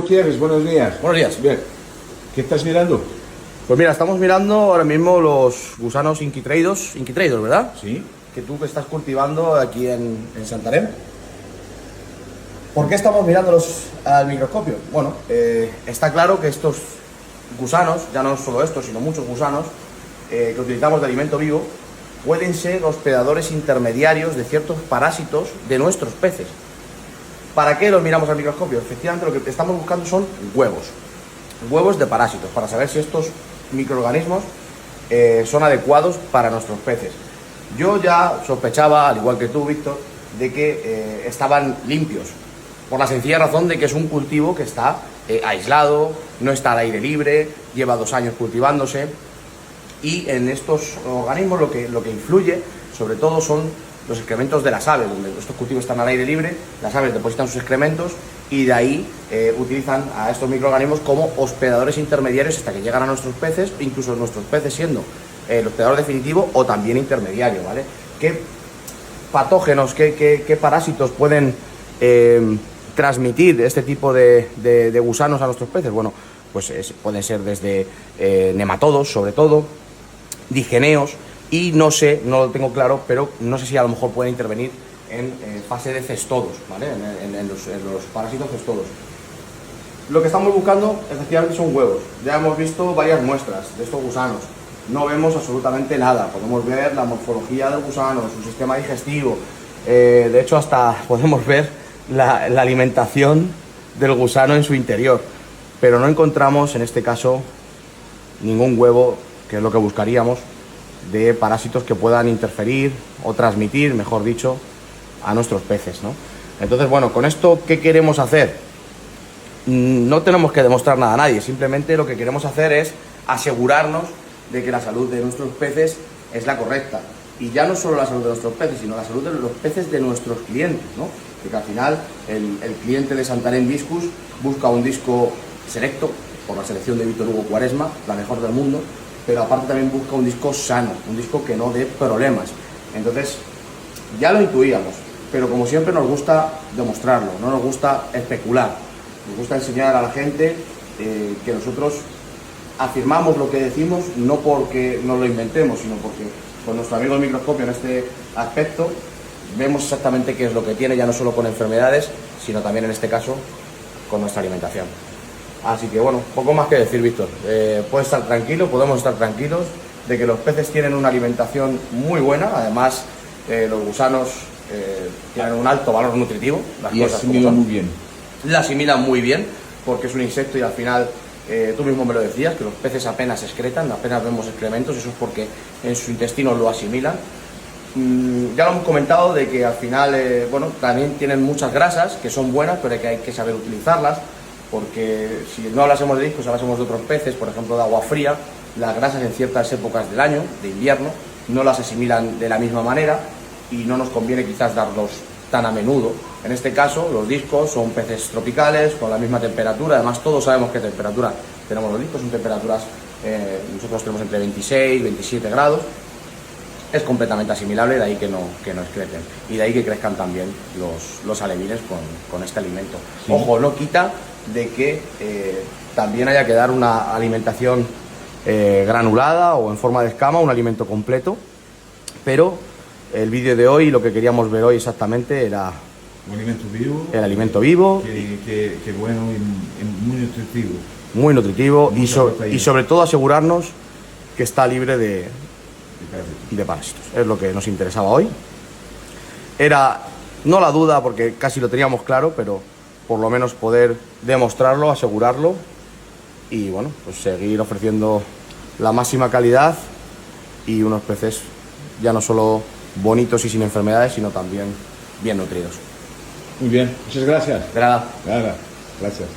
Gutiérrez, buenos días. Buenos días. Bien. ¿Qué estás mirando? Pues mira, estamos mirando ahora mismo los gusanos inquitreidos, ¿verdad? Sí. Que tú que estás cultivando aquí en Santarém. ¿Por qué estamos mirándolos al microscopio? Bueno, está claro que estos gusanos, ya no solo estos, sino muchos gusanos que utilizamos de alimento vivo, pueden ser hospedadores intermediarios de ciertos parásitos de nuestros peces. ¿Para qué los miramos al microscopio? Efectivamente lo que estamos buscando son huevos de parásitos, para saber si estos microorganismos son adecuados para nuestros peces. Yo ya sospechaba, al igual que tú, Víctor, de que estaban limpios, por la sencilla razón de que es un cultivo que está aislado, no está al aire libre, lleva 2 años cultivándose, y en estos organismos lo que influye sobre todo son los excrementos de las aves, donde estos cultivos están al aire libre, las aves depositan sus excrementos y de ahí utilizan a estos microorganismos como hospedadores intermediarios hasta que llegan a nuestros peces, incluso nuestros peces siendo el hospedador definitivo o también intermediario, ¿vale? ¿Qué patógenos, qué parásitos pueden transmitir este tipo de gusanos a nuestros peces? Bueno, pues pueden ser desde nematodos, sobre todo, digeneos, y no sé, no lo tengo claro, pero no sé si a lo mejor pueden intervenir en fase de cestodos, ¿vale? En los parásitos cestodos. Lo que estamos buscando efectivamente son huevos. Ya hemos visto varias muestras de estos gusanos. No vemos absolutamente nada. Podemos ver la morfología del gusano, su sistema digestivo. De hecho, hasta podemos ver la alimentación del gusano en su interior. Pero no encontramos, en este caso, ningún huevo, que es lo que buscaríamos, de parásitos que puedan interferir o transmitir, mejor dicho, a nuestros peces, ¿no? Entonces, bueno, con esto, ¿qué queremos hacer? No tenemos que demostrar nada a nadie, simplemente lo que queremos hacer es asegurarnos de que la salud de nuestros peces es la correcta. Y ya no solo la salud de nuestros peces, sino la salud de los peces de nuestros clientes, ¿no? Porque al final el cliente de Santarém Viscus busca un disco selecto, por la selección de Víctor Hugo Cuaresma, la mejor del mundo, pero aparte también busca un disco sano, un disco que no dé problemas. Entonces, ya lo intuíamos, pero como siempre nos gusta demostrarlo, no nos gusta especular, nos gusta enseñar a la gente que nosotros afirmamos lo que decimos, no porque nos lo inventemos, sino porque con nuestro amigo el microscopio en este aspecto vemos exactamente qué es lo que tiene, ya no solo con enfermedades, sino también en este caso con nuestra alimentación. Así que bueno, poco más que decir, Víctor. Puedes estar tranquilo, podemos estar tranquilos de que los peces tienen una alimentación muy buena, además los gusanos tienen un alto valor nutritivo. Y asimilan muy bien. La asimilan muy bien, porque es un insecto y al final, tú mismo me lo decías, que los peces apenas excretan, apenas vemos excrementos, eso es porque en su intestino lo asimilan. Ya lo hemos comentado de que al final, bueno, también tienen muchas grasas que son buenas, pero que hay que saber utilizarlas, porque si no hablásemos de discos, hablásemos de otros peces, por ejemplo de agua fría, las grasas en ciertas épocas del año, de invierno, no las asimilan de la misma manera y no nos conviene quizás darlos tan a menudo. En este caso, los discos son peces tropicales, con la misma temperatura, además todos sabemos qué temperatura tenemos los discos, son temperaturas, nosotros tenemos entre 26 y 27 grados, es completamente asimilable, de ahí que no excreten y de ahí que crezcan también los alevines con este alimento. Sí. Ojo, no quita de que también haya que dar una alimentación granulada o en forma de escama, un alimento completo, pero el vídeo de hoy, lo que queríamos ver hoy exactamente era un alimento vivo, el alimento vivo, que bueno y muy nutritivo. Muy nutritivo y sobre todo asegurarnos que está libre de parásitos. Es lo que nos interesaba hoy. Era, no la duda, porque casi lo teníamos claro, pero por lo menos poder demostrarlo, asegurarlo y bueno, pues seguir ofreciendo la máxima calidad y unos peces ya no solo bonitos y sin enfermedades, sino también bien nutridos. Muy bien, muchas gracias. De nada. Nada, gracias.